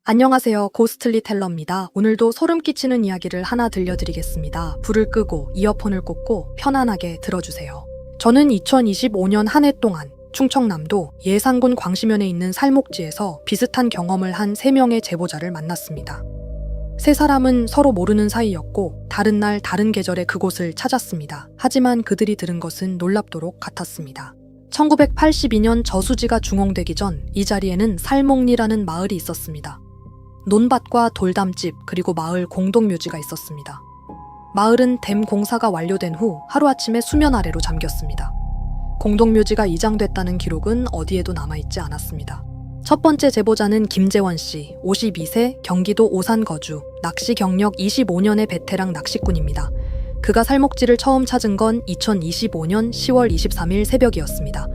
안녕하세요. 고스트리 텔러입니다. 오늘도 소름 끼치는 이야기를 하나 들려드리겠습니다. 불을 끄고 이어폰을 꽂고 편안하게 들어주세요. 저는 2025년 한 해 동안 충청남도 예산군 광시면에 있는 살목지에서 비슷한 경험을 한 3명의 제보자를 만났습니다. 세 사람은 서로 모르는 사이였고 다른 날 다른 계절에 그곳을 찾았습니다. 하지만 그들이 들은 것은 놀랍도록 같았습니다. 1982년 저수지가 중흥되기 전 이 자리에는 살목리라는 마을이 있었습니다. 논밭과 돌담집 그리고 마을 공동묘지가 있었습니다. 마을은 댐 공사가 완료된 후 하루아침에 수면 아래로 잠겼습니다. 공동묘지가 이장됐다는 기록은 어디에도 남아있지 않았습니다. 첫 번째 제보자는 김재원 씨, 52세, 경기도 오산 거주, 낚시 경력 25년의 베테랑 낚시꾼입니다. 그가 살목지를 처음 찾은 건 2025년 10월 23일 새벽이었습니다.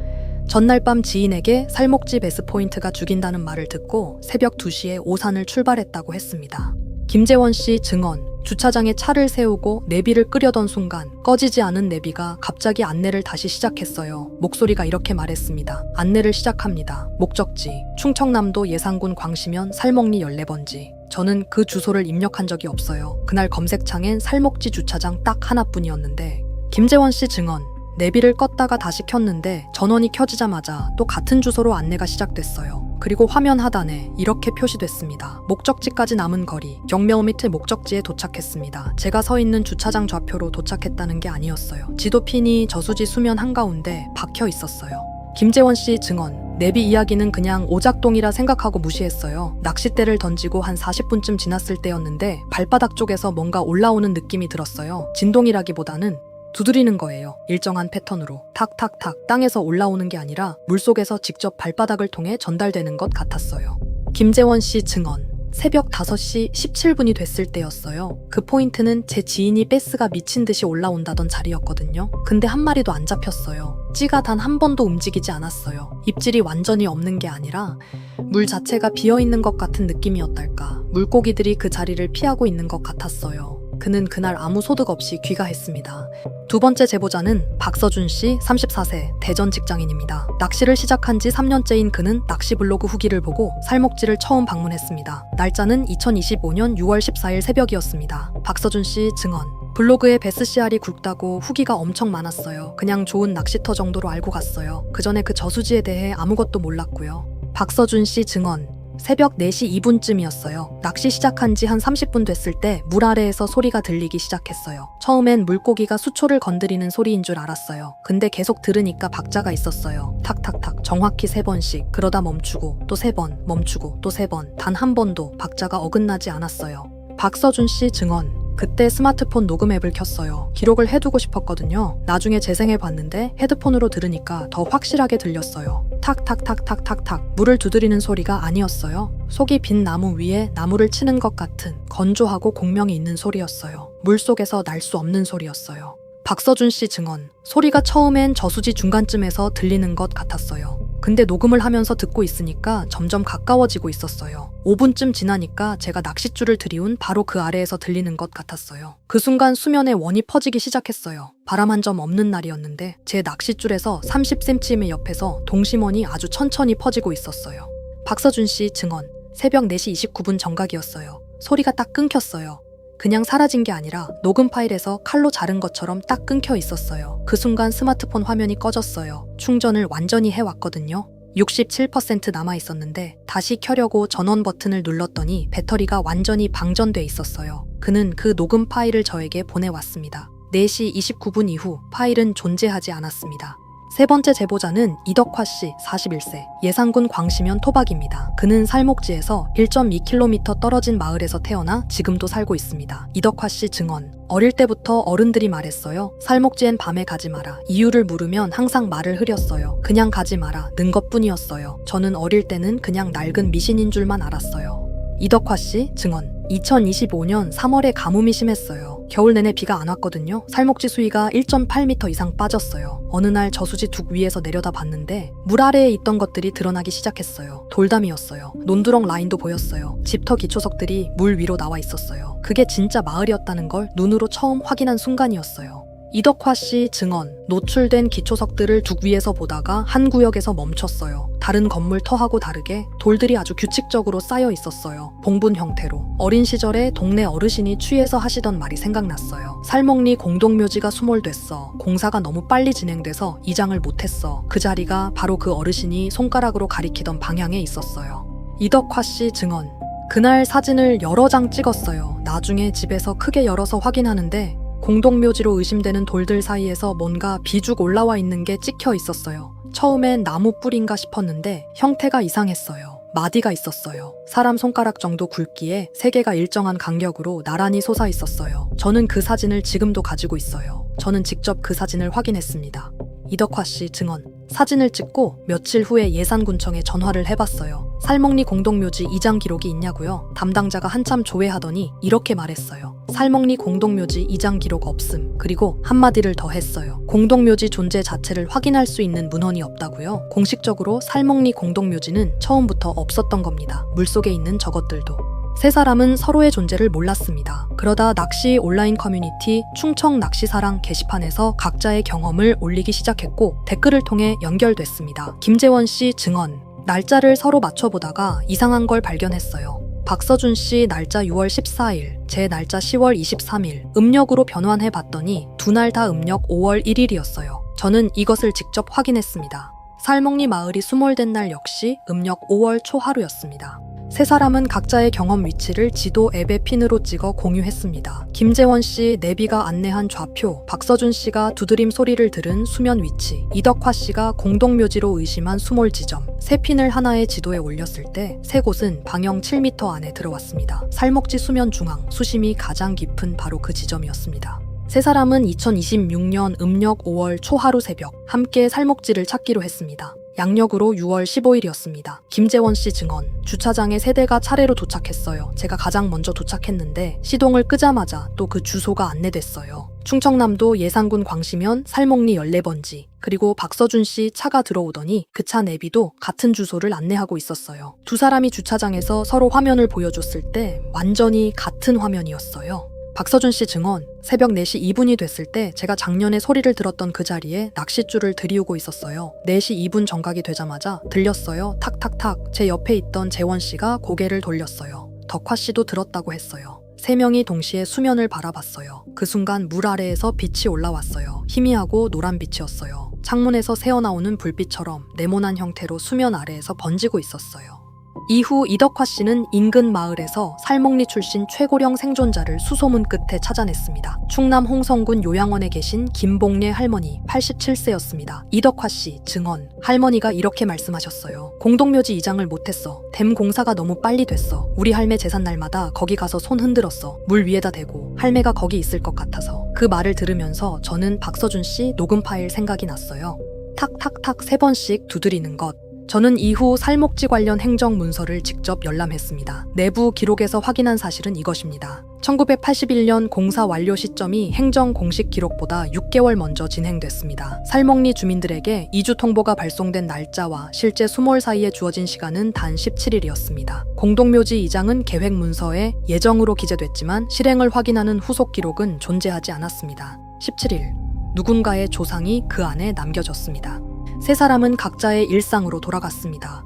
전날 밤 지인에게 살목지 베스포인트가 죽인다는 말을 듣고 새벽 2시에 오산을 출발했다고 했습니다. 김재원 씨 증언, 주차장에 차를 세우고 내비를 끄려던 순간 꺼지지 않은 내비가 갑자기 안내를 다시 시작했어요. 목소리가 이렇게 말했습니다. 안내를 시작합니다. 목적지, 충청남도 예산군 광시면 살목리 14번지. 저는 그 주소를 입력한 적이 없어요. 그날 검색창엔 살목지 주차장 딱 하나뿐이었는데 김재원 씨 증언, 내비를 껐다가 다시 켰는데 전원이 켜지자마자 또 같은 주소로 안내가 시작됐어요. 그리고 화면 하단에 이렇게 표시됐습니다. 목적지까지 남은 거리, 경매호 밑에 목적지에 도착했습니다. 제가 서 있는 주차장 좌표로 도착했다는 게 아니었어요. 지도핀이 저수지 수면 한가운데 박혀 있었어요. 김재원 씨 증언, 내비 이야기는 그냥 오작동이라 생각하고 무시했어요. 낚싯대를 던지고 한 40분쯤 지났을 때였는데 발바닥 쪽에서 뭔가 올라오는 느낌이 들었어요. 진동이라기보다는 두드리는 거예요. 일정한 패턴으로 탁탁탁 땅에서 올라오는 게 아니라 물속에서 직접 발바닥을 통해 전달되는 것 같았어요. 김재원 씨 증언, 새벽 5시 17분이 됐을 때였어요. 그 포인트는 제 지인이 가스가 미친 듯이 올라온다던 자리였거든요. 근데 한 마리도 안 잡혔어요. 찌가 단 한 번도 움직이지 않았어요. 입질이 완전히 없는 게 아니라 물 자체가 비어있는 것 같은 느낌이었달까. 물고기들이 그 자리를 피하고 있는 것 같았어요. 그는 그날 아무 소득 없이 귀가했습니다. 두 번째 제보자는 박서준 씨, 34세, 대전 직장인입니다. 낚시를 시작한 지 3년째인 그는 낚시 블로그 후기를 보고 살목지를 처음 방문했습니다. 날짜는 2025년 6월 14일 새벽이었습니다. 박서준 씨 증언, 블로그에 베스 씨알이 굵다고 후기가 엄청 많았어요. 그냥 좋은 낚시터 정도로 알고 갔어요. 그 전에 그 저수지에 대해 아무것도 몰랐고요. 박서준 씨 증언, 새벽 4시 2분쯤이었어요. 낚시 시작한 지 한 30분 됐을 때 물 아래에서 소리가 들리기 시작했어요. 처음엔 물고기가 수초를 건드리는 소리인 줄 알았어요. 근데 계속 들으니까 박자가 있었어요. 탁탁탁 정확히 3번씩. 그러다 멈추고 또 3번, 멈추고 또 3번. 단 한 번도 박자가 어긋나지 않았어요. 박서준 씨 증언, 그때 스마트폰 녹음 앱을 켰어요. 기록을 해두고 싶었거든요. 나중에 재생해봤는데 헤드폰으로 들으니까 더 확실하게 들렸어요. 탁탁탁탁탁탁 물을 두드리는 소리가 아니었어요. 속이 빈 나무 위에 나무를 치는 것 같은 건조하고 공명이 있는 소리였어요. 물속에서 날 수 없는 소리였어요. 박서준 씨 증언, 소리가 처음엔 저수지 중간쯤에서 들리는 것 같았어요. 근데 녹음을 하면서 듣고 있으니까 점점 가까워지고 있었어요. 5분쯤 지나니까 제가 낚싯줄을 들이운 바로 그 아래에서 들리는 것 같았어요. 그 순간 수면에 원이 퍼지기 시작했어요. 바람 한 점 없는 날이었는데 제 낚싯줄에서 30cm의 옆에서 동심원이 아주 천천히 퍼지고 있었어요. 박서준 씨 증언, 새벽 4시 29분 정각이었어요. 소리가 딱 끊겼어요. 그냥 사라진 게 아니라 녹음 파일에서 칼로 자른 것처럼 딱 끊겨 있었어요. 그 순간 스마트폰 화면이 꺼졌어요. 충전을 완전히 해왔거든요. 67% 남아 있었는데 다시 켜려고 전원 버튼을 눌렀더니 배터리가 완전히 방전돼 있었어요. 그는 그 녹음 파일을 저에게 보내왔습니다. 4시 29분 이후 파일은 존재하지 않았습니다. 세 번째 제보자는 이덕화 씨, 41세, 예산군 광시면 토박입니다. 그는 살목지에서 1.2km 떨어진 마을에서 태어나 지금도 살고 있습니다. 이덕화 씨 증언, 어릴 때부터 어른들이 말했어요. 살목지엔 밤에 가지 마라. 이유를 물으면 항상 말을 흐렸어요. 그냥 가지 마라 는 것뿐이었어요. 저는 어릴 때는 그냥 낡은 미신인 줄만 알았어요. 이덕화 씨 증언, 2025년 3월에 가뭄이 심했어요. 겨울 내내 비가 안 왔거든요. 살목지 수위가 1.8m 이상 빠졌어요. 어느 날 저수지 둑 위에서 내려다 봤는데 물 아래에 있던 것들이 드러나기 시작했어요. 돌담이었어요. 논두렁 라인도 보였어요. 집터 기초석들이 물 위로 나와 있었어요. 그게 진짜 마을이었다는 걸 눈으로 처음 확인한 순간이었어요. 이덕화 씨 증언. 노출된 기초석들을 둑 위에서 보다가 한 구역에서 멈췄어요. 다른 건물 터하고 다르게 돌들이 아주 규칙적으로 쌓여 있었어요. 봉분 형태로. 어린 시절에 동네 어르신이 취해서 하시던 말이 생각났어요. 살목리 공동묘지가 수몰됐어. 공사가 너무 빨리 진행돼서 이장을 못했어. 그 자리가 바로 그 어르신이 손가락으로 가리키던 방향에 있었어요. 이덕화 씨 증언. 그날 사진을 여러 장 찍었어요. 나중에 집에서 크게 열어서 확인하는데 공동묘지로 의심되는 돌들 사이에서 뭔가 비죽 올라와 있는 게 찍혀 있었어요. 처음엔 나무 뿔인가 싶었는데 형태가 이상했어요. 마디가 있었어요. 사람 손가락 정도 굵기에 세 개가 일정한 간격으로 나란히 솟아 있었어요. 저는 그 사진을 지금도 가지고 있어요. 저는 직접 그 사진을 확인했습니다. 이덕화 씨 증언. 사진을 찍고 며칠 후에 예산군청에 전화를 해봤어요. 살목리 공동묘지 이장 기록이 있냐고요? 담당자가 한참 조회하더니 이렇게 말했어요. 살목리 공동묘지 이장 기록 없음. 그리고 한마디를 더 했어요. 공동묘지 존재 자체를 확인할 수 있는 문헌이 없다고요? 공식적으로 살목리 공동묘지는 처음부터 없었던 겁니다. 물속에 있는 저것들도. 세 사람은 서로의 존재를 몰랐습니다. 그러다 낚시 온라인 커뮤니티 충청 낚시사랑 게시판에서 각자의 경험을 올리기 시작했고 댓글을 통해 연결됐습니다. 김재원 씨 증언. 날짜를 서로 맞춰보다가 이상한 걸 발견했어요. 박서준 씨 날짜 6월 14일, 제 날짜 10월 23일, 음력으로 변환해봤더니 두 날 다 음력 5월 1일이었어요. 저는 이것을 직접 확인했습니다. 살목리 마을이 수몰된 날 역시 음력 5월 초 하루였습니다. 세 사람은 각자의 경험 위치를 지도 앱에 핀으로 찍어 공유했습니다. 김재원 씨 내비가 안내한 좌표, 박서준 씨가 두드림 소리를 들은 수면 위치, 이덕화 씨가 공동묘지로 의심한 수몰 지점. 세 핀을 하나의 지도에 올렸을 때 세 곳은 방형 7m 안에 들어왔습니다. 살목지 수면 중앙, 수심이 가장 깊은 바로 그 지점이었습니다. 세 사람은 2026년 음력 5월 초 하루 새벽 함께 살목지를 찾기로 했습니다. 양력으로 6월 15일이었습니다. 김재원 씨 증언. 주차장에 세 대가 차례로 도착했어요. 제가 가장 먼저 도착했는데 시동을 끄자마자 또 그 주소가 안내됐어요. 충청남도 예산군 광시면 살목리 14번지. 그리고 박서준 씨 차가 들어오더니 그 차 내비도 같은 주소를 안내하고 있었어요. 두 사람이 주차장에서 서로 화면을 보여줬을 때 완전히 같은 화면이었어요. 박서준 씨 증언. 새벽 4시 2분이 됐을 때 제가 작년에 소리를 들었던 그 자리에 낚싯줄을 들이우고 있었어요. 4시 2분 정각이 되자마자 들렸어요. 탁탁탁. 제 옆에 있던 재원 씨가 고개를 돌렸어요. 덕화 씨도 들었다고 했어요. 세 명이 동시에 수면을 바라봤어요. 그 순간 물 아래에서 빛이 올라왔어요. 희미하고 노란 빛이었어요. 창문에서 새어나오는 불빛처럼 네모난 형태로 수면 아래에서 번지고 있었어요. 이후 이덕화 씨는 인근 마을에서 살목리 출신 최고령 생존자를 수소문 끝에 찾아냈습니다. 충남 홍성군 요양원에 계신 김봉례 할머니 87세였습니다. 이덕화 씨 증언. 할머니가 이렇게 말씀하셨어요. 공동묘지 이장을 못했어. 댐 공사가 너무 빨리 됐어. 우리 할매 제삿 날마다 거기 가서 손 흔들었어. 물 위에다 대고 할매가 거기 있을 것 같아서. 그 말을 들으면서 저는 박서준 씨 녹음 파일 생각이 났어요. 탁탁탁 3번씩 두드리는 것. 저는 이후 살목지 관련 행정 문서를 직접 열람했습니다. 내부 기록에서 확인한 사실은 이것입니다. 1981년 공사 완료 시점이 행정 공식 기록보다 6개월 먼저 진행됐습니다. 살목리 주민들에게 이주 통보가 발송된 날짜와 실제 수몰 사이에 주어진 시간은 단 17일이었습니다. 공동묘지 이장은 계획 문서에 예정으로 기재됐지만 실행을 확인하는 후속 기록은 존재하지 않았습니다. 17일. 누군가의 조상이 그 안에 남겨졌습니다. 세 사람은 각자의 일상으로 돌아갔습니다.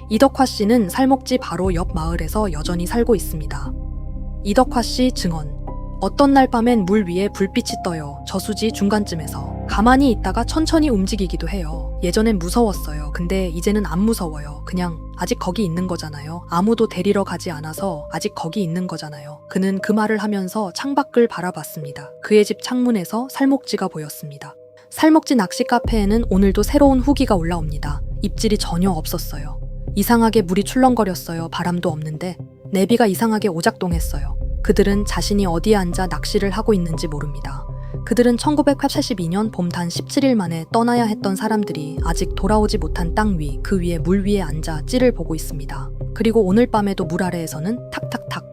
이덕화 씨는 살목지 바로 옆 마을에서 여전히 살고 있습니다. 이덕화 씨 증언. 어떤 날 밤엔 물 위에 불빛이 떠요. 저수지 중간쯤에서. 가만히 있다가 천천히 움직이기도 해요. 예전엔 무서웠어요. 근데 이제는 안 무서워요. 그냥 아직 거기 있는 거잖아요. 아무도 데리러 가지 않아서 아직 거기 있는 거잖아요. 그는 그 말을 하면서 창밖을 바라봤습니다. 그의 집 창문에서 살목지가 보였습니다. 살목지 낚시 카페에는 오늘도 새로운 후기가 올라옵니다. 입질이 전혀 없었어요. 이상하게 물이 출렁거렸어요. 바람도 없는데 내비가 이상하게 오작동했어요. 그들은 자신이 어디에 앉아 낚시를 하고 있는지 모릅니다. 그들은 1982년 봄 단 17일 만에 떠나야 했던 사람들이 아직 돌아오지 못한 땅 위, 그 위에 물 위에 앉아 찌를 보고 있습니다. 그리고 오늘 밤에도 물 아래에서는 탁탁탁